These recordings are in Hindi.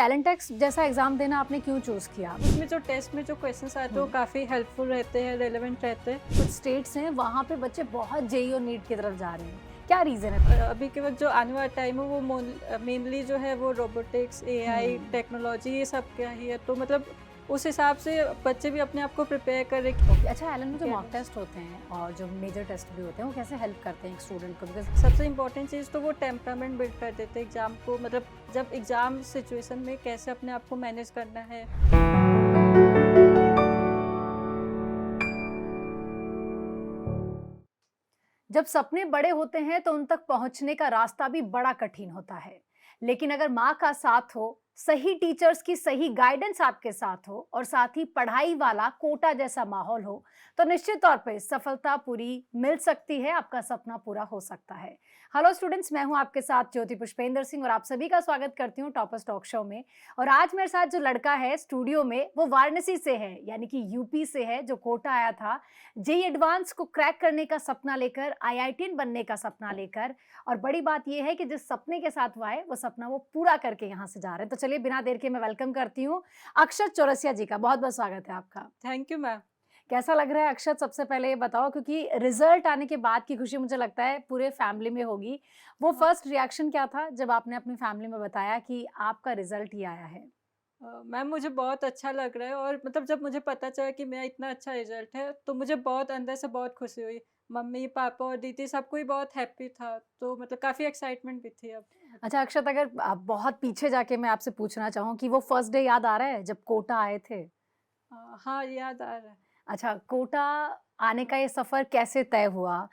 टैलेंट टेस्ट जैसा एग्जाम देना आपने क्यों चूज किया? उसमें जो टेस्ट में जो क्वेश्चंस आते हैं वो काफ़ी हेल्पफुल रहते हैं, रेलेवेंट रहते हैं। कुछ स्टेट्स हैं वहाँ पे बच्चे बहुत जेईई और नीट की तरफ जा रहे हैं, क्या रीजन है? अभी के वक्त जो आने वाला टाइम है वो मेनली जो है वो रोबोटिक्स, एआई, टेक्नोलॉजी ये सब क्या ही है, तो मतलब उस हिसाब से बच्चे भी अपने आप को प्रिपेयर कर रहे हैं। अच्छा एलन में जो मॉक टेस्ट होते हैं और जो मेजर टेस्ट भी होते हैं वो कैसे हेल्प करते हैं एक स्टूडेंट को? बिकॉज सबसे इम्पोर्टेंट चीज़ तो वो टेम्परामेंट बिल्ड कर देते हैं एग्जाम को, मतलब जब एग्जाम सिचुएशन में कैसे अपने आप को मैनेज करना है। जब सपने बड़े होते हैं तो उन तक पहुंचने का रास्ता भी बड़ा कठिन होता है, लेकिन अगर माँ का साथ हो, सही टीचर्स की सही गाइडेंस आपके साथ हो और साथ ही पढ़ाई वाला कोटा जैसा माहौल हो तो निश्चित तौर पे सफलता पूरी मिल सकती है, आपका सपना पूरा हो सकता है। हेलो स्टूडेंट्स, मैं हूं आपके साथ ज्योति पुष्पेंद्र सिंह और आप सभी का स्वागत करती हूं टॉपर्स टॉक शो में। और आज मेरे साथ जो लड़का है स्टूडियो में वो वाराणसी से है, यानी कि यूपी से है, जो कोटा आया था जेई एडवांस को क्रैक करने का सपना लेकर, आईआईटीएन बनने का सपना लेकर। और बड़ी बात यह है कि जिस सपने के साथ वो आए वो सपना वो पूरा करके यहाँ से जा रहे हैं। तो चलिए बिना देर के मैं वेलकम करती हूँ अक्षत चौरसिया जी का। बहुत बहुत स्वागत है आपका। Thank you ma'am. कैसा लग रहा है अक्षत? सबसे पहले ये बताओ, क्योंकि रिजल्ट आने के बाद की खुशी मुझे लगता है पूरे फैमिली में होगी। वो फर्स्ट रिएक्शन क्या था जब आपने अपनी फैमिली में बताया कि आपका रिजल्ट ही आया है? मैम मुझे बहुत अच्छा लग रहा है, और मतलब जब मुझे पता चला कि मेरा इतना अच्छा रिजल्ट है तो मुझे बहुत अंदर से बहुत खुशी हुई। मम्मी पापा और दीदी सबको ही बहुत हैप्पी था, तो मतलब काफ़ी एक्साइटमेंट भी थी अब। अच्छा अक्षत, अगर आप बहुत पीछे जाके मैं आपसे पूछना चाहूँ कि वो फर्स्ट डे याद आ रहा है जब कोटा आए थे? हाँ, याद आ रहा है। अच्छा, कोटा आने का ये सफ़र कैसे तय हुआ?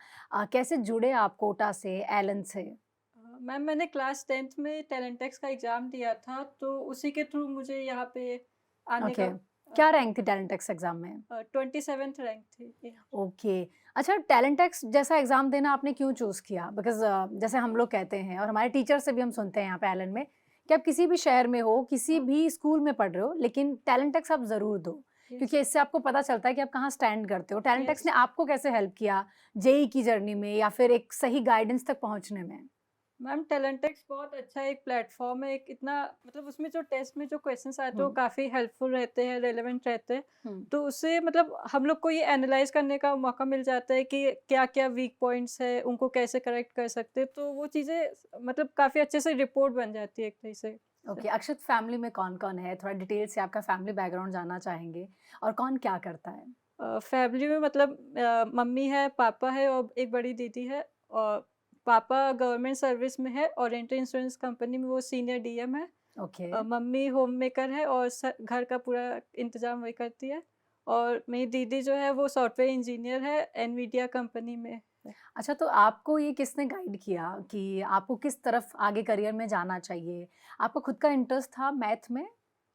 कैसे जुड़े आप कोटा से, एलन से? मैम मैंने क्लास 10th में टैलेंटेक्स का एग्ज़ाम दिया था, तो उसी के थ्रू मुझे यहाँ पे आने का ओके। क्या रैंक थी टैलेंट एक्स एग्ज़ाम में? 27th रैंक थी। ओके। अच्छा, टैलेंट एक्स जैसा एग्ज़ाम देना आपने क्यों चूज़ किया? बिकॉज़ जैसे हम लोग कहते हैं और हमारे टीचर से भी हम सुनते हैं यहाँ पे एलन में कि आप किसी भी शहर में हो, किसी भी स्कूल में पढ़ रहे हो, लेकिन टैलेंट एक्स आप ज़रूर दो, यस, क्योंकि इससे आपको पता चलता है कि आप कहाँ स्टैंड करते हो। Talent x yes. ने आपको कैसे हेल्प किया जेईई की जर्नी में या फिर एक सही गाइडेंस तक पहुँचने में? मैम टैलेंटेक्स बहुत अच्छा एक प्लेटफ़ॉर्म है, एक इतना मतलब उसमें जो टेस्ट में जो क्वेश्चंस आते हैं वो हुँ, काफ़ी हेल्पफुल रहते हैं, रेलेवेंट रहते हैं। हुँ। तो उससे मतलब हम लोग को ये एनालाइज़ करने का मौका मिल जाता है कि क्या-क्या वीक पॉइंट्स हैं, उनको कैसे करेक्ट कर सकते हैं। तो वो चीज़ें मतलब काफ़ी अच्छे से रिपोर्ट बन जाती है एक तरह से। ओके, अक्षत फैमिली में कौन-कौन है? थोड़ा डिटेल से आपका फैमिली बैकग्राउंड जानना चाहेंगे और कौन क्या करता है? फैमिली में मतलब मम्मी है, पापा है और एक बड़ी दीदी है। और पापा गवर्नमेंट सर्विस में है, ओरिएंटल इंश्योरेंस कंपनी में वो सीनियर डीएम है। ओके। मम्मी होम मेकर है और घर का पूरा इंतज़ाम वही करती है। और मेरी दीदी जो है वो सॉफ्टवेयर इंजीनियर है, एनवीडिया कंपनी में है। अच्छा, तो आपको ये किसने गाइड किया कि आपको किस तरफ आगे करियर में जाना चाहिए? आपको खुद का इंटरेस्ट था मैथ में?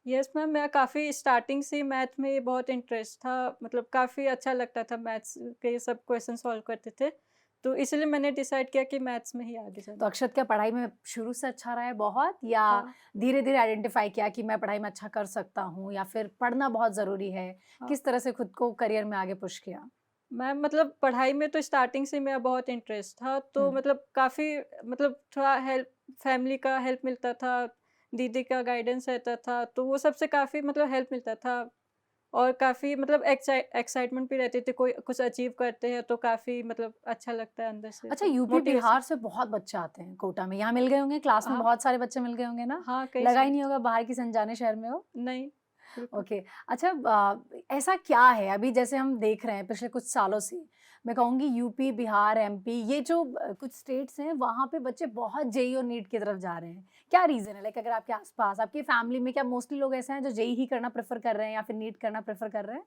यस मैम, मेरा काफ़ी स्टार्टिंग से ही मैथ में बहुत इंटरेस्ट था, मतलब काफ़ी अच्छा लगता था मैथ्स के सब क्वेश्चन सॉल्व करते थे। तो इसलिए मैंने डिसाइड किया कि मैथ्स में ही आगे तो जाना। अक्षत क्या पढ़ाई में शुरू से अच्छा रहा है बहुत, या हाँ, धीरे-धीरे आइडेंटिफ़ाई किया कि मैं पढ़ाई में अच्छा कर सकता हूँ, या फिर पढ़ना बहुत ज़रूरी है? हाँ। किस तरह से खुद को करियर में आगे पुश किया? मैम मतलब पढ़ाई में तो स्टार्टिंग से मेरा बहुत इंटरेस्ट था, हुँ। तो मतलब काफ़ी मतलब थोड़ा हेल्प, फैमिली का हेल्प मिलता था, दीदी का गाइडेंस रहता था, तो वो सबसे काफ़ी मतलब हेल्प मिलता था। और काफ़ी मतलब एक्साइटमेंट भी रहती थी, कोई कुछ अचीव करते हैं तो काफ़ी मतलब अच्छा लगता है अंदर से, अच्छा, तो यूपी मोटिवेशन। बिहार से बहुत बच्चे आते हैं कोटा में, यहाँ मिल गए होंगे? क्लास में हाँ, बहुत सारे बच्चे मिल गए होंगे ना? हाँ, कई लगा ही सारे। नहीं होगा बाहर किसी अनजाने शहर में हो? नहीं, बिल्कुल। ओके। अच्छा, ऐसा क्या है अभी जैसे हम देख रहे हैं पिछले कुछ सालों से, मैं कहूँगी यूपी, बिहार, एमपी, ये जो कुछ स्टेट्स हैं वहाँ पे बच्चे बहुत जेईई और नीट की तरफ जा रहे हैं। क्या रीज़न है? लाइक अगर आपके आस-पास, आपकी फैमिली में क्या मोस्टली लोग ऐसे हैं जो जेईई ही करना प्रेफ़र कर रहे हैं या फिर नीट करना प्रेफ़र कर रहे हैं?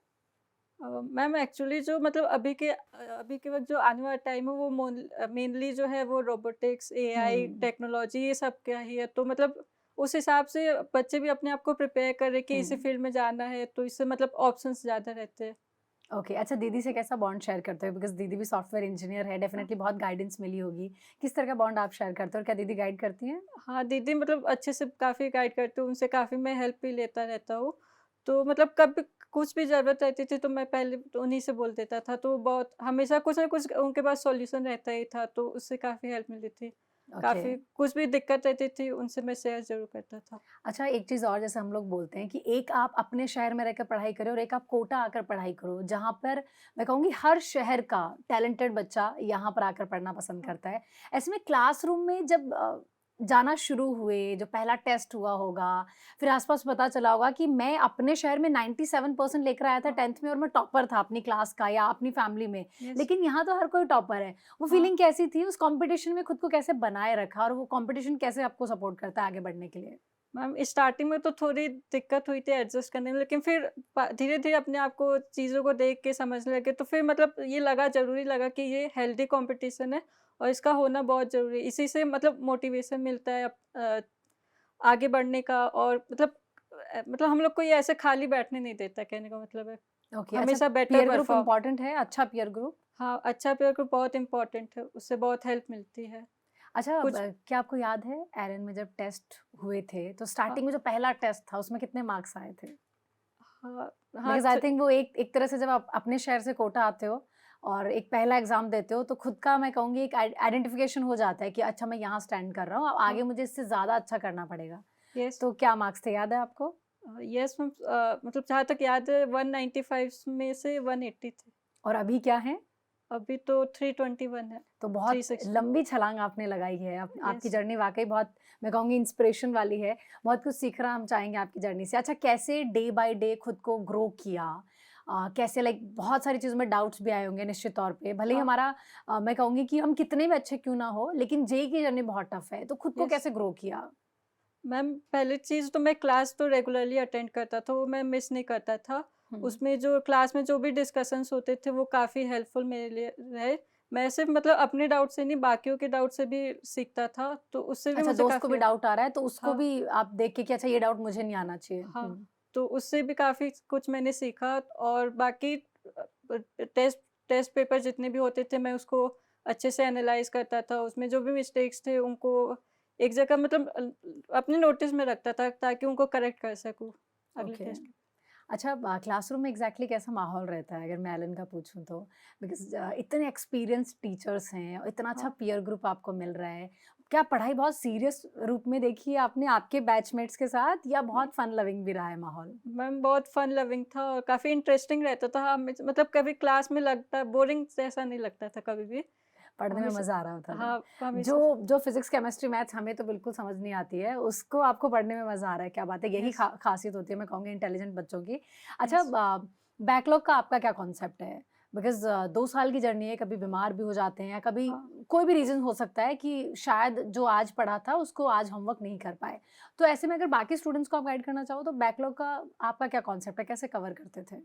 मैम एक्चुअली जो मतलब अभी के वक़्त जो आने वाला टाइम है वो मेनली जो है वो रोबोटिक्स, एआई, हुँ, टेक्नोलॉजी ये सब क्या ही है। तो मतलब उस हिसाब से बच्चे भी अपने आप को प्रिपेयर कर रहे हैं कि इसी हुँ। फ़ील्ड में जाना है, तो इससे मतलब ऑप्शंस ज़्यादा रहते हैं। ओके। अच्छा, दीदी से कैसा बॉन्ड शेयर करते हो? बिकॉज़ दीदी भी सॉफ्टवेयर इंजीनियर है, हाँ, डेफ़िनिटली बहुत गाइडेंस मिली होगी। किस तरह का बॉन्ड आप शेयर करते हो और क्या दीदी गाइड करती हैं? हाँ, दीदी मतलब अच्छे से काफ़ी गाइड करती हूँ, उनसे काफ़ी मैं हेल्प भी लेता रहता हूँ। तो मतलब कभी कुछ भी ज़रूरत रहती थी तो मैं पहले तो उन्हीं से बोल देता था, तो बहुत हमेशा कुछ ना कुछ उनके पास सॉल्यूशन रहता ही था, तो उससे काफ़ी हेल्प मिली थी। ओके। काफ़ी कुछ भी दिक्कत रहती थी उनसे मैं शेयर ज़रूर करता था। अच्छा, एक चीज़ और जैसे हम लोग बोलते हैं कि एक आप अपने शहर में रहकर पढ़ाई करो और एक आप कोटा आकर पढ़ाई करो, जहाँ पर मैं कहूँगी हर शहर का टैलेंटेड बच्चा यहाँ पर आकर पढ़ना पसंद हाँ, करता है। ऐसे में क्लासरूम में जब जाना शुरू हुए, जो पहला टेस्ट हुआ होगा, फिर आस-पास पता चला होगा कि मैं अपने शहर में 97% लेकर आया था हाँ, 10th में और मैं टॉपर था अपनी क्लास का या अपनी फैमिली में, यस, लेकिन यहाँ तो हर कोई टॉपर है। वो हाँ। फीलिंग कैसी थी? उस कॉम्पिटिशन में खुद को कैसे बनाए रखा और वो कॉम्पिटिशन कैसे आपको सपोर्ट करता है आगे बढ़ने के लिए? मैम स्टार्टिंग में तो थोड़ी दिक्कत हुई थी एडजस्ट करने में, लेकिन फिर धीरे-धीरे अपने आप को चीज़ों को देख के समझने लगे, तो फिर मतलब ये लगा ज़रूरी लगा कि ये हेल्दी कंपटीशन है और इसका होना बहुत ज़रूरी है। इसी से मतलब मोटिवेशन मिलता है आगे बढ़ने का, और मतलब हम लोग को ये ऐसे खाली बैठने नहीं देता, कहने का मतलब है। ओके, अच्छा हमेशा better peer group perform. Important है, अच्छा पीयर ग्रुप? हाँ, अच्छा पेयर ग्रुप बहुत इम्पोर्टेंट है, उससे बहुत हेल्प मिलती है। अच्छा कुछ क्या आपको याद है एरन में जब टेस्ट हुए थे, तो हाँ, स्टार्टिंग में जो पहला टेस्ट था उसमें कितने मार्क्स आए थे? हाँ, हाँ, बिकॉज़ आई थिंक वो एक एक तरह से जब आप अपने शहर से कोटा आते हो और एक पहला एग्ज़ाम देते हो, तो खुद का मैं कहूँगी एक आइडेंटिफिकेशन हो जाता है कि अच्छा मैं यहाँ स्टैंड कर रहा हूँ, अब हाँ, आगे मुझे इससे ज़्यादा अच्छा करना पड़ेगा। यस। तो क्या मार्क्स थे, याद है आपको? यस मैम, मतलब जहाँ तक याद है 195 में से 180 थे। और अभी क्या है? अभी तो 321 है, तो बहुत 360। लंबी छलांग आपने लगाई है। आपकी यस। जर्नी वाक़ई बहुत मैं कहूँगी इंस्पिरेशन वाली है। बहुत कुछ सीखना हम चाहेंगे आपकी जर्नी से। अच्छा कैसे डे बाय डे खुद को ग्रो किया? कैसे लाइक बहुत सारी चीज़ों में डाउट्स भी आए होंगे निश्चित तौर पे। भले ही हाँ, हमारा मैं कहूँगी कि हम कितने भी अच्छे क्यों ना हो, लेकिन जेईई की जर्नी बहुत टफ है। तो खुद को यस। कैसे ग्रो किया? मैम पहली चीज़ तो मैं क्लास तो रेगुलरली अटेंड करता था, वो मैं मिस नहीं करता था। हुँ। उसमें जो क्लास में जो भी डिस्कशंस होते थे वो काफ़ी हेल्पफुल मेरे लिए रहे। मैं सिर्फ़ मतलब अपने डाउट से नहीं, बाकियों के डाउट से भी सीखता था, तो उससे भी अच्छा मुझे दोस्त को काफ़ी भी हेल्प। डाउट आ रहा है तो उसको हाँ। भी आप देख के कि अच्छा ये डाउट मुझे नहीं आना चाहिए। हाँ, हुँ। तो उससे भी काफ़ी कुछ मैंने सीखा, और बाकी टेस्ट टेस्ट पेपर जितने भी होते थे मैं उसको अच्छे से एनालाइज़ करता था। उसमें जो भी मिस्टेक्स थे उनको एक जगह मतलब अपने नोटिस में रखता था ताकि उनको करेक्ट कर सकूँ अगले ओके। टेस्ट। अच्छा क्लासरूम में एग्जैक्टली कैसा माहौल रहता है अगर मैं एलन का पूछूं तो बिकॉज इतने एक्सपीरियंस टीचर्स हैं और इतना अच्छा हाँ, पीयर ग्रुप आपको मिल रहा है क्या पढ़ाई बहुत सीरियस रूप में देखी है आपने आपके बैचमेट्स के साथ या मैं बहुत फन लविंग भी रहा है माहौल मैम बहुत फन लविंग था और काफ़ी इंटरेस्टिंग रहता था। हाँ, मतलब कभी क्लास में लगता बोरिंग जैसा नहीं लगता था कभी भी। पढ़ने में हमेशा। मजा आ रहा होता था हाँ, जो हमेशा। जो फिजिक्स केमिस्ट्री मैथ्स हमें तो बिल्कुल समझ नहीं आती है उसको आपको पढ़ने में मजा आ रहा है क्या बात है यही यस, खासियत होती है मैं कहूँगी इंटेलिजेंट बच्चों की अच्छा यस। बैकलॉग का आपका क्या कॉन्सेप्ट है बिकॉज 2 साल की जर्नी है कभी बीमार भी हो जाते हैं या कभी हाँ। कोई भी रीजन हो सकता है कि शायद जो आज पढ़ा था उसको आज होमवर्क नहीं कर पाए तो ऐसे में अगर बाकी स्टूडेंट्स को आप गाइड करना चाहो तो बैकलॉग का आपका क्या कॉन्सेप्ट है कैसे कवर करते थे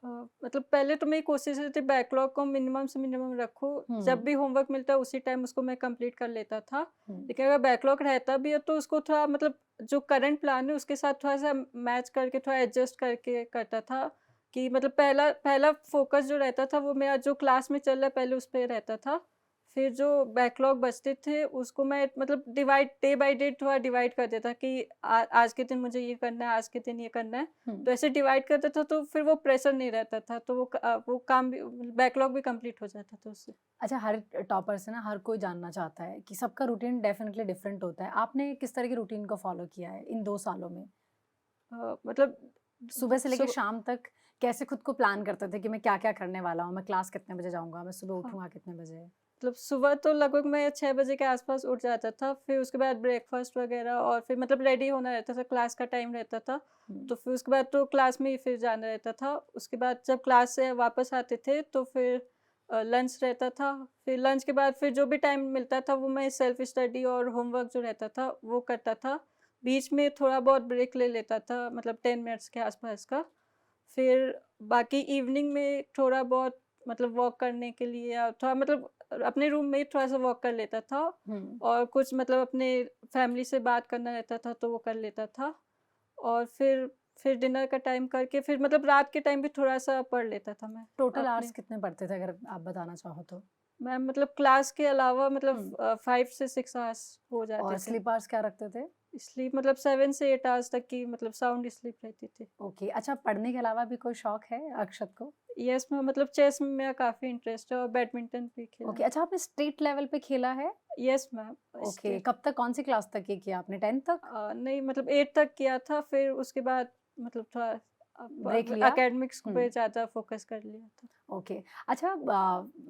अ, मतलब पहले तो मेरी कोशिश रहती बैकलॉग को मिनिमम से मिनिमम रखूँ, जब हम्म भी होमवर्क मिलता है उसी टाइम उसको मैं कंप्लीट कर लेता था। हम्म लेकिन अगर बैकलॉग रहता भी है तो उसको थोड़ा मतलब जो करंट प्लान है उसके साथ थोड़ा-सा मैच करके थोड़ा एडजस्ट करके करता था, कि मतलब पहला पहला फ़ोकस जो रहता था वो मेरा जो क्लास में चल रहा है पहले उस पे रहता था। फिर जो बैकलॉग बचते थे उसको मैं मतलब डिवाइड डे बाय डे थोड़ा डिवाइड कर देता कि आज के दिन मुझे ये करना है, आज के दिन ये करना है। हम्म तो ऐसे डिवाइड करता था तो फिर वो प्रेशर नहीं रहता था, तो वो काम भी बैकलॉग भी कंप्लीट हो जाता था उससे। अच्छा हर टॉपर से ना हर कोई जानना चाहता है कि सबका रूटीन डेफिनेटली डिफरेंट होता है। आपने किस तरह की रूटीन को फॉलो किया है इन 2 सालों में? मतलब सुबह से लेके सुबह। शाम तक कैसे खुद को प्लान करते थे कि मैं क्या-क्या करने वाला हूँ? मैं क्लास कितने बजे जाऊँगा? मैं सुबह हाँ, उठूँगा कितने बजे? मतलब सुबह तो लगभग मैं 6 बजे के आस-पास उठ जाता था, फिर उसके बाद ब्रेकफ़ास्ट वग़ैरह और फिर मतलब रेडी होना रहता था, क्लास का टाइम रहता था। हुँ, तो फिर उसके बाद तो क्लास में ही फिर जाना रहता था। उसके बाद जब क्लास से वापस आते थे तो फिर लंच रहता था। फिर लंच के बाद फिर जो भी टाइम मिलता था वो मैं सेल्फ स्टडी और होमवर्क जो रहता था वो करता था। बीच में थोड़ा बहुत ब्रेक ले लेता था, मतलब 10 मिनट्स के आस-पास का। फिर बाकी इवनिंग में थोड़ा बहुत मतलब वॉक करने के लिए या थोड़ा मतलब अपने रूम में ही थोड़ा-सा वॉक कर लेता था, हुँ। और कुछ मतलब अपने फैमिली से बात करना रहता था तो वो कर लेता था। और फिर डिनर का टाइम करके फिर मतलब रात के टाइम भी थोड़ा-सा पढ़ लेता था मैं टोटल आवर्स अपने। कितने पढ़ते थे अगर आप बताना चाहो तो? मैम मतलब क्लास के अलावा मतलब हुँ, 5 से 6 आवर्स हो जाते और थे। स्लीप आवर्स क्या रखते थे? स्लीप मतलब 7 से 8 आवर्स तक की मतलब साउंड स्लीप रहती थी। ओके, अच्छा पढ़ने के अलावा भी कोई शौक है अक्षत को? येस, मैं मतलब चेस में मेरा काफ़ी इंटरेस्ट है और बैडमिंटन भी खेला ओके, है। अच्छा आपने स्टेट लेवल पे खेला है? Yes ma'am. ओके, कब तक, कौन सी क्लास तक ये किया आपने, 10th तक? नहीं मतलब 8 तक किया था, फिर उसके बाद मतलब थोड़ा ब्रेक लिया? एकेडमिक्स पे हम्म। ज़्यादा फोकस कर लिया था। ओके। अच्छा,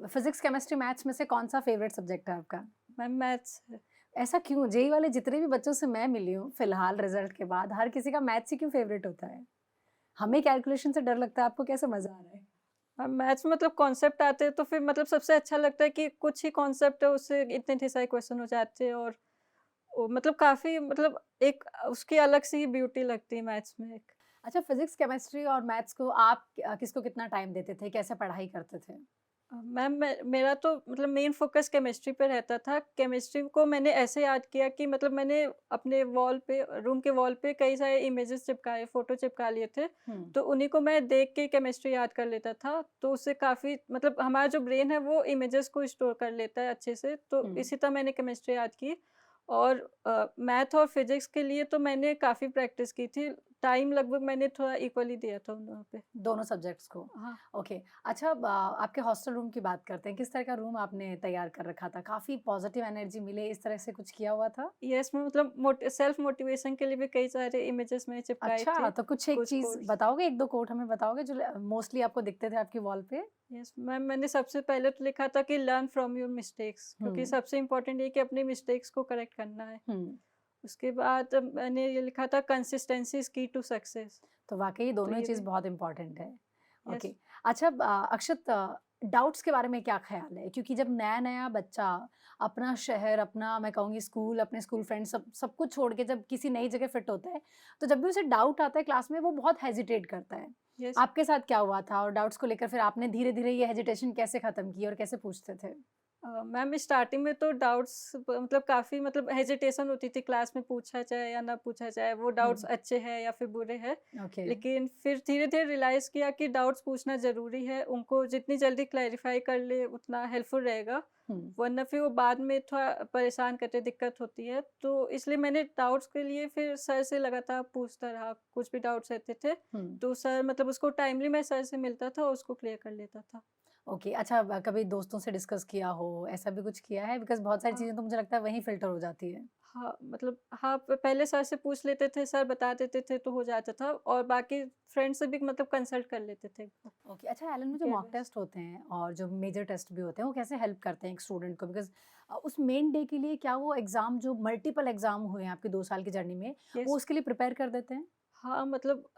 फिजिक्स केमिस्ट्री मैथ्स में से कौन सा फेवरेट सब्जेक्ट है आपका? मैम मैथ्स है। ऐसा क्यों? जेई वाले जितने भी बच्चों से मैं मिली हूँ फिलहाल रिजल्ट के बाद, हर किसी का मैथ्स ही क्यों फेवरेट होता है? हमें कैलकुलेशन से डर लगता है, आपको कैसे मजा आ रहा है? मैम मैथ्स में मतलब कॉन्सेप्ट आते हैं तो फिर मतलब सबसे अच्छा लगता है कि कुछ ही कॉन्सेप्ट है, उससे इतने सारे क्वेश्चन हो जाते हैं, और मतलब काफ़ी मतलब एक उसकी अलग सी ब्यूटी लगती है मैथ्स में एक। अच्छा, फिजिक्स केमिस्ट्री और मैथ्स को आप किसको कितना टाइम देते थे, कैसे पढ़ाई करते थे? मैम मेरा तो मतलब मेन फोकस केमिस्ट्री पे रहता था। केमिस्ट्री को मैंने ऐसे याद किया कि मतलब मैंने अपने वॉल पे, रूम के वॉल पे कई सारे इमेजेस चिपकाए, फ़ोटो चिपका लिए थे। हम्म। तो उन्हीं को मैं देख के केमिस्ट्री याद कर लेता था। तो उससे काफ़ी मतलब हमारा जो ब्रेन है वो इमेजेस को स्टोर कर लेता है अच्छे से। तो हम्म। इसी तरह मैंने केमिस्ट्री याद की। और मैथ और फिज़िक्स के लिए तो मैंने काफ़ी प्रैक्टिस की थी। टाइम लगभग मैंने थोड़ा इक्वली दिया था उन दोनों पे। दोनों सब्जेक्ट्स को? हाँ। ओके। अच्छा, अब आपके हॉस्टल रूम की बात करते हैं, किस तरह का रूम आपने तैयार कर रखा था? काफी पॉजिटिव एनर्जी मिले, इस तरह से कुछ किया हुआ था? यस मैं मतलब सेल्फ मोटिवेशन के लिए भी कई सारे इमेजेस मैंने चिपकाए अच्छा, थे, तो कुछ एक कुछ चीज कोट्स। बताओगे, एक दो कोट हमें बताओगे जो मोस्टली आपको दिखते थे आपकी वॉल पे? यस मैम मैंने सबसे पहले तो लिखा था कि लर्न फ्रॉम योर मिस्टेक्स, क्योंकि हम्म। सबसे इम्पोर्टेंट ये कि अपनी मिस्टेक्स को करेक्ट करना है। हम्म। उसके बाद मैंने ये लिखा था कंसिस्टेंसी इज की टू सक्सेस। तो वाकई तो दोनों ही ये चीज भी। बहुत इंपॉर्टेंट है। यस। ओके। अच्छा, अक्षत, डाउट्स के बारे में क्या ख्याल है? क्योंकि जब नया नया बच्चा अपना शहर, अपना मैं कहूँगी स्कूल, अपने स्कूल फ्रेंड, सब सब कुछ छोड़ के जब किसी नई जगह फिट होता है, तो जब भी उसे डाउट आता है क्लास में वो बहुत हेजिटेट करता है। यस आपके साथ क्या हुआ था, और डाउट्स को लेकर फिर आपने धीरे धीरे ये हेजिटेशन कैसे खत्म की और कैसे पूछते थे? मैम स्टार्टिंग में तो डाउट्स मतलब काफ़ी मतलब हेजिटेशन होती थी, क्लास में पूछा जाए या ना पूछा जाए, वो डाउट्स हम्म। अच्छे हैं या फिर बुरे हैं। ओके। लेकिन फिर धीरे धीरे रियलाइज़ किया कि डाउट्स पूछना ज़रूरी है, उनको जितनी जल्दी क्लैरिफाई कर ले उतना हेल्पफुल रहेगा, हम्म। वरना फिर वो बाद में थोड़ा परेशान करते दिक्कत होती है। तो इसलिए मैंने डाउट्स के लिए फिर सर से लगातार पूछता रहा, कुछ भी डाउट्स रहते थे हम्म। तो सर मतलब उसको टाइमली मैं सर से मिलता था और उसको क्लियर कर लेता था। ओके। अच्छा, कभी दोस्तों से डिस्कस किया हो, ऐसा भी कुछ किया है? बिकॉज बहुत सारी हाँ। चीजें तो मुझे लगता है वहीं फिल्टर हो जाती है। हाँ, मतलब हाँ, पहले सर से पूछ लेते थे, सर बता देते थे तो हो जाता था, और बाकी फ्रेंड से भी मतलब कंसल्ट कर लेते थे। ओके। अच्छा, एलन में जो उनके मॉक एडवाइस। टेस्ट होते हैं और जो मेजर टेस्ट भी होते हैं, वो कैसे हेल्प करते हैं एक स्टूडेंट को? बिकॉज उस मेन डे के लिए क्या वो एग्जाम, जो मल्टीपल एग्जाम हुए हैं आपकी 2 साल की जर्नी में, वो यस। उसके लिए प्रिपेयर कर देते हैं? हाँ, मतलब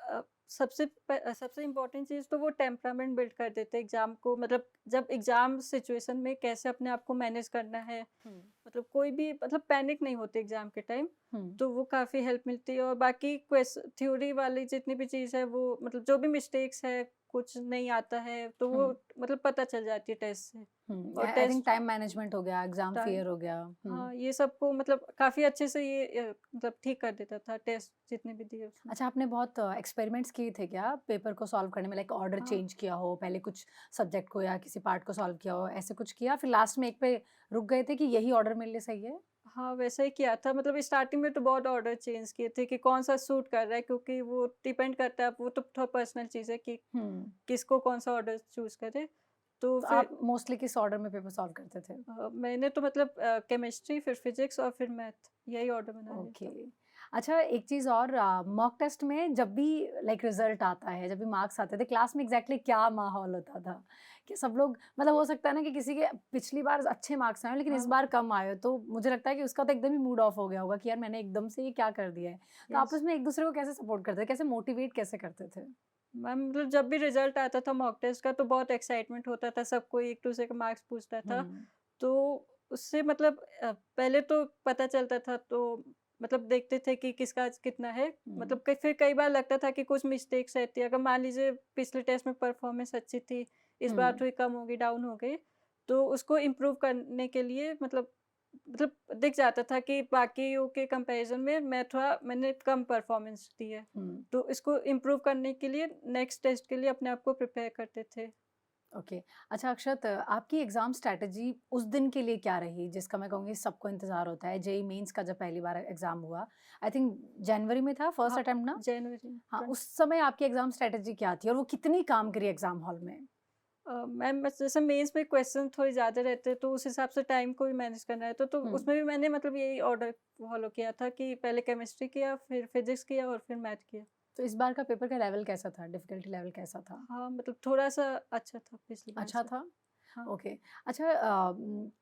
सबसे इम्पोर्टेंट चीज़ तो वो टेम्परामेंट बिल्ड कर देते हैं एग्ज़ाम को, मतलब जब एग्ज़ाम सिचुएशन में कैसे अपने आप को मैनेज करना है, हम्म। मतलब कोई भी मतलब पैनिक नहीं होते एग्ज़ाम के टाइम। हम्म। तो वो काफ़ी हेल्प मिलती है, और बाकी थ्योरी वाली जितनी भी चीज़ है वो मतलब जो भी मिस्टेक्स है, कुछ नहीं आता है तो वो हम्म। मतलब पता चल जाती है टेस्ट से। और I think test time management हो गया, एग्जाम टाइम। फेयर हो गया। हम्म। हाँ, ये सबको मतलब काफ़ी अच्छे से ये मतलब ठीक कर देता था टेस्ट जितने भी दिए उसने। अच्छा, आपने बहुत एक्सपेरिमेंट्स किए थे क्या पेपर को सॉल्व करने में? लाइक ऑर्डर हाँ। चेंज किया हो, पहले कुछ सब्जेक्ट को या किसी पार्ट को सॉल्व किया हो, ऐसे कुछ किया, फिर लास्ट में एक पे रुक गए थे कि यही ऑर्डर मेरे लिए सही है? हाँ, वैसा ही किया था, मतलब स्टार्टिंग में तो बहुत ऑर्डर चेंज किए थे कि कौन-सा सूट कर रहा है, क्योंकि वो डिपेंड करता है, वो तो थोड़ा पर्सनल चीज़ है कि हम्म। किसको कौन-सा ऑर्डर चूज़ करें। तो तो फिर आप मोस्टली किस ऑर्डर में पेपर सॉल्व करते थे? मैंने तो मतलब केमिस्ट्री, फिर फिज़िक्स और फिर मैथ, यही ऑर्डर बना लिया ओके। था। अच्छा, एक चीज़ और, मॉक टेस्ट में जब भी लाइक रिजल्ट आता है, जब भी मार्क्स आते थे, क्लास में एग्जैक्टली क्या माहौल होता था? कि सब लोग, मतलब हो सकता है ना कि किसी के पिछली बार अच्छे मार्क्स आए हो लेकिन इस हाँ, बार कम आए हो, तो मुझे लगता है कि उसका तो एकदम ही मूड ऑफ हो गया होगा कि यार मैंने एकदम से ये क्या कर दिया है। तो यस। आपस में एक दूसरे को कैसे सपोर्ट करते थे, कैसे मोटिवेट कैसे करते थे? मैम मतलब जब भी रिजल्ट आता था मॉक टेस्ट का तो बहुत एक्साइटमेंट होता था, सब कोई एक-दूसरे के मार्क्स पूछता था। हम्म। तो उससे मतलब पहले तो पता चलता था, तो मतलब देखते थे कि किसका आज कितना है। हम्म। मतलब फिर कई बार लगता था कि कुछ मिस्टेक्स रहती है। अगर मान लीजिए पिछले टेस्ट में परफॉर्मेंस अच्छी थी, इस बार हम्म। थोड़ी कम हो गई, डाउन हो गई, तो उसको इम्प्रूव करने के लिए मतलब दिख जाता था कि बाकियों के कंपैरिजन में मैंने कम परफॉर्मेंस दी है। हम्म। तो इसको इम्प्रूव करने के लिए नेक्स्ट टेस्ट के लिए अपने आप को प्रिपेयर करते थे। ओके। अच्छा अक्षत, आपकी एग्जाम स्ट्रैटेजी उस दिन के लिए क्या रही, जिसका मैं कहूँगी सबको इंतजार होता है? जेई मेंस का जब पहली बार एग्जाम हुआ, आई थिंक जनवरी में था फर्स्ट हाँ, अटेम्प्ट ना? जनवरी हाँ, 20। उस समय आपकी एग्जाम स्ट्रैटेजी क्या थी और वो कितनी काम करी एग्जाम हॉल में? मैम बस जैसे मेंस में क्वेश्चन थोड़े ज़्यादा रहते हैं, तो उस हिसाब से टाइम को भी मैनेज करना है, तो हुँ। उसमें भी मैंने मतलब यही ऑर्डर फॉलो किया था कि पहले केमिस्ट्री किया, फिर फिज़िक्स किया और फिर मैथ किया। तो इस बार का पेपर का लेवल कैसा था? डिफ़िकल्टी लेवल कैसा था? हाँ, मतलब थोड़ा-सा अच्छा था पिछली बार अच्छा से। था? हाँ, ओके। अच्छा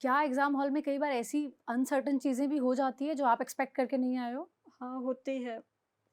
क्या एग्ज़ाम हॉल में कई बार ऐसी अनसर्टेन चीज़ें भी हो जाती है जो आप एक्सपेक्ट करके नहीं आए हो? हाँ, होती है।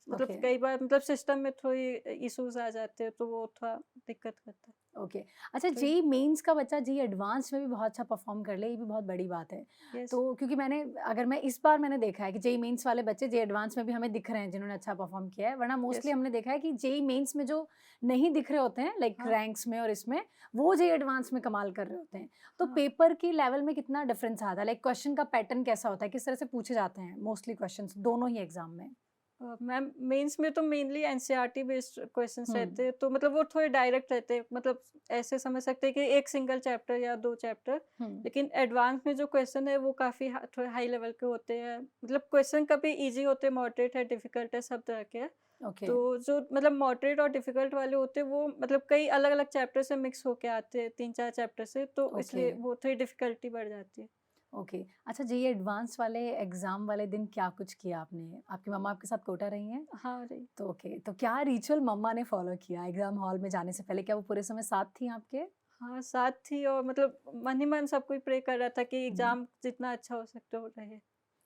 मतलब ओके, कई बार मतलब सिस्टम में थोड़ी इश्यूज़ आ जाते हैं, तो वो थोड़ा दिक्कत करता है। ओके। अच्छा तो जेईई मेन्स का बच्चा जेईई एडवांस में भी बहुत अच्छा परफ़ॉर्म कर ले, ये भी बहुत बड़ी बात है। यस, तो क्योंकि अगर मैं इस बार मैंने देखा है कि जेईई मेन्स वाले बच्चे जेईई एडवांस में भी हमें दिख रहे हैं जिन्होंने अच्छा परफ़ॉर्म किया है, वरना मोस्टली यस, हमने देखा है कि जेईई मेन्स में जो नहीं दिख रहे होते हैं लाइक हाँ, रैंक्स में और इसमें, वो जेईई एडवांस में कमाल कर रहे होते हैं। तो हाँ। पेपर की लेवल में कितना डिफ़रेंस आता है? लाइक क्वेश्चन का पैटर्न कैसा होता है? किस तरह से पूछे जाते हैं मोस्टली क्वेश्चन्स दोनों ही एग्ज़ाम में? मैम मेंस में तो मेनली एनसीईआरटी बेस्ड क्वेश्चंस हुँ, रहते हैं, तो मतलब वो थोड़े डायरेक्ट रहते हैं, मतलब ऐसे समझ सकते हैं कि एक सिंगल चैप्टर या 2 चैप्टर। हुँ। लेकिन एडवांस में जो क्वेश्चन है वो काफ़ी थोड़े हाई लेवल के होते हैं, मतलब क्वेश्चन कभी इजी होते हैं, मॉडरेट है, डिफिकल्ट है, सब तरह के हैं। ओके, तो जो मतलब मॉडरेट और डिफिकल्ट वाले होते हैं वो मतलब कई अलग अलग चैप्टर से मिक्स होके आते हैं, 3-4 चैप्टर से, तो ओके। इसलिए वो थोड़ी डिफिकल्टी बढ़ जाती है। ओके। अच्छा जेईई एडवांस वाले एग्ज़ाम वाले दिन क्या कुछ किया आपने? आपकी मम्मा आपके साथ कोटा रही हैं? हाँ जी। तो ओके, तो क्या रिचुअल मम्मा ने फ़ॉलो किया एग्ज़ाम हॉल में जाने से पहले? क्या वो पूरे समय साथ थीं आपके? हाँ, साथ थी और मतलब मन ही मन सब कोई प्रे कर रहा था कि हुँ, एग्ज़ाम जितना अच्छा हो सकता हो रहे।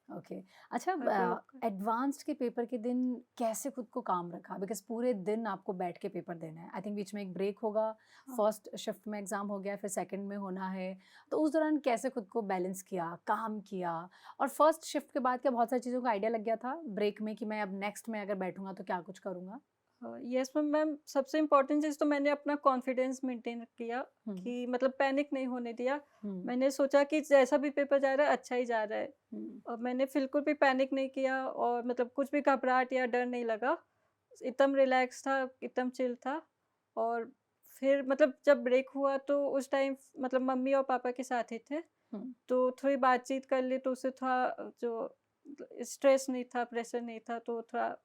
ओके। अच्छा हर कोई होप कर एडवांस्ड के पेपर के दिन कैसे खुद को काम रखा? बिकॉज़ पूरे दिन आपको बैठ के पेपर देना है। आई थिंक बीच में एक ब्रेक होगा, हाँ। फर्स्ट शिफ्ट में एग्ज़ाम हो गया, फिर सेकंड में होना है। तो उस दौरान कैसे खुद को बैलेंस किया, काम किया? और फर्स्ट शिफ्ट के बाद क्या बहुत सारी चीज़ों का आइडिया लग गया था ब्रेक में कि मैं अब नेक्स्ट में अगर बैठूँगा तो क्या कुछ करूँगा? यस मैम, सबसे इम्पोर्टेंट चीज़ तो मैंने अपना कॉन्फिडेंस मेंटेन किया हुँ, कि मतलब पैनिक नहीं होने दिया। हुँ, मैंने सोचा कि जैसा भी पेपर जा रहा है, अच्छा ही जा रहा है। हुँ, और मैंने बिल्कुल भी पैनिक नहीं किया और मतलब कुछ भी घबराहट या डर नहीं लगा। एकदम रिलैक्स था, एकदम चिल था। और फिर मतलब जब ब्रेक हुआ तो उस टाइम मतलब मम्मी और पापा के साथ ही थे। हुँ। तो थोड़ी बातचीत कर ली तो उससे थोड़ा जो स्ट्रेस नहीं था, प्रेशर नहीं था, तो थोड़ा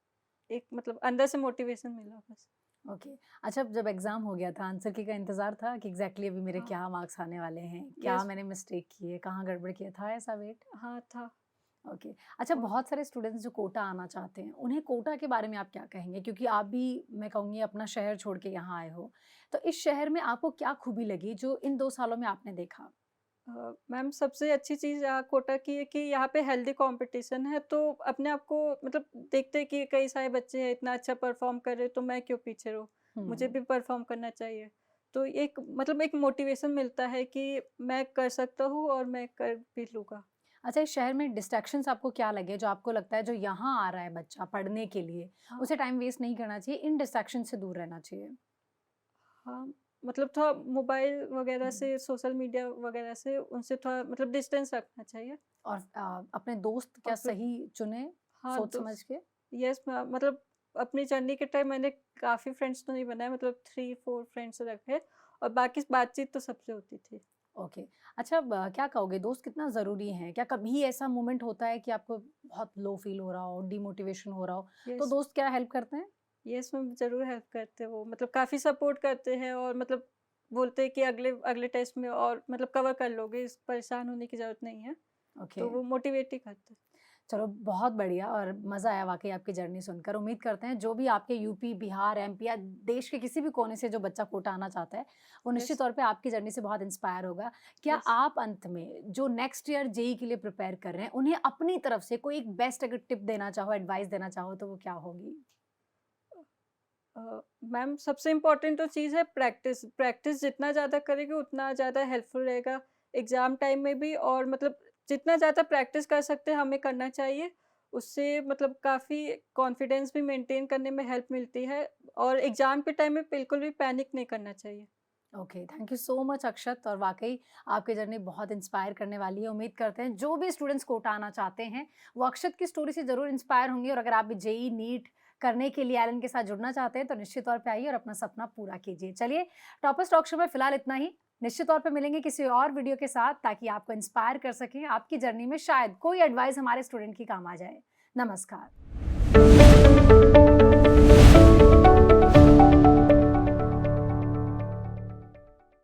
एक मतलब अंदर से मोटिवेशन मिला बस। ओके। अच्छा जब एग्ज़ाम हो गया था आंसर की का इंतज़ार था कि एग्ज़ैक्टली अभी मेरे हाँ, क्या मार्क्स आने वाले हैं? क्या यस, मैंने मिस्टेक की है? कहाँ गड़बड़ किया था ऐसा वेट? हाँ था। ओके। अच्छा और बहुत सारे स्टूडेंट्स जो कोटा आना चाहते हैं, उन्हें कोटा के बारे में आप क्या कहेंगे? क्योंकि आप भी मैं कहूँगी अपना शहर छोड़ के यहाँ आए हो। तो इस शहर में आपको क्या खूबी लगी जो इन 2 सालों में आपने देखा? मैम सबसे अच्छी चीज़ यहाँ कोटा की है कि यहाँ पे हेल्दी कंपटीशन है, तो अपने आप को मतलब देखते हैं कि कई सारे बच्चे हैं इतना अच्छा परफॉर्म कर रहे हैं, तो मैं क्यों पीछे रहूँ? मुझे हुँ। भी परफॉर्म करना चाहिए। तो एक मतलब एक मोटिवेशन मिलता है कि मैं कर सकता हूँ और मैं कर भी लूँगा। अच्छा इस शहर में डिस्ट्रैक्शंस आपको क्या लगे जो आपको लगता है जो यहाँ आ रहा है बच्चा पढ़ने के लिए, हाँ, उसे टाइम वेस्ट नहीं करना चाहिए, इन डिस्ट्रैक्शन से दूर रहना चाहिए? हाँ, मतलब थोड़ा मोबाइल वगैरह हुँ। से, सोशल मीडिया वगैरह से उनसे थोड़ा मतलब डिस्टेंस रखना चाहिए। और अपने दोस्त और क्या फिर सही चुने हाँ, सोच समझ के? यस मतलब अपनी जर्नी के टाइम मैंने काफ़ी फ्रेंड्स तो नहीं बनाए, मतलब 3-4 फ्रेंड्स रखे और बाकी बातचीत तो सबसे होती थी। ओके। अच्छा क्या कहोगे दोस्त कितना ज़रूरी हैं? क्या कभी ऐसा मोमेंट होता है कि आपको बहुत लो फ़ील हो रहा हो, डिमोटिवेशन हो रहा हो, तो यस, दोस्त क्या हेल्प करते हैं? यस मैम ज़रूर हेल्प करते हैं वो, मतलब काफ़ी सपोर्ट करते हैं और मतलब बोलते हैं कि अगले अगले टेस्ट में और मतलब कवर कर लोगे, इस परेशान होने की ज़रूरत नहीं है। ओके। तो वो मोटिवेट ही करते हैं। चलो बहुत बढ़िया और मज़ा आया वाक़ई आपकी जर्नी सुनकर। उम्मीद करते हैं जो भी आपके यूपी, बिहार, एमपी या देश के किसी भी कोने से जो बच्चा कोटा आना चाहता है, वो निश्चित यस, तौर पे आपकी जर्नी से बहुत इंस्पायर होगा। क्या यस। आप अंत में जो नेक्स्ट ईयर जेईई के लिए प्रिपेयर कर रहे हैं, उन्हें अपनी तरफ से कोई एक बेस्ट अगर टिप देना चाहो, एडवाइस देना चाहो तो वो क्या होगी? मैम सबसे इम्पोर्टेंट तो चीज़ है प्रैक्टिस। प्रैक्टिस जितना ज़्यादा करेंगे उतना ज़्यादा हेल्पफुल रहेगा एग्ज़ाम टाइम में भी, और मतलब जितना ज़्यादा प्रैक्टिस कर सकते हैं हमें करना चाहिए। उससे मतलब काफ़ी कॉन्फिडेंस भी मेंटेन करने में हेल्प मिलती है और एग्ज़ाम के टाइम में बिल्कुल भी पैनिक नहीं करना चाहिए। Okay, thank you so much Akshat और वाक़ई आपकी जर्नी बहुत इंस्पायर करने वाली है। उम्मीद करते हैं जो भी स्टूडेंट्स कोटा आना चाहते हैं, वो अक्षत की स्टोरी से ज़रूर इंस्पायर होंगे और अगर आप भी जेईई, नीट करने के लिए एलन के साथ जुड़ना चाहते हैं, तो निश्चित तौर पे आइए और अपना सपना पूरा कीजिए। चलिए, टॉपर्स टॉक शो में फिलहाल इतना ही। निश्चित तौर पे मिलेंगे किसी और वीडियो के साथ ताकि आपको इंस्पायर कर सकें, आपकी जर्नी में शायद कोई एडवाइस हमारे स्टूडेंट की काम आ जाए। नमस्कार।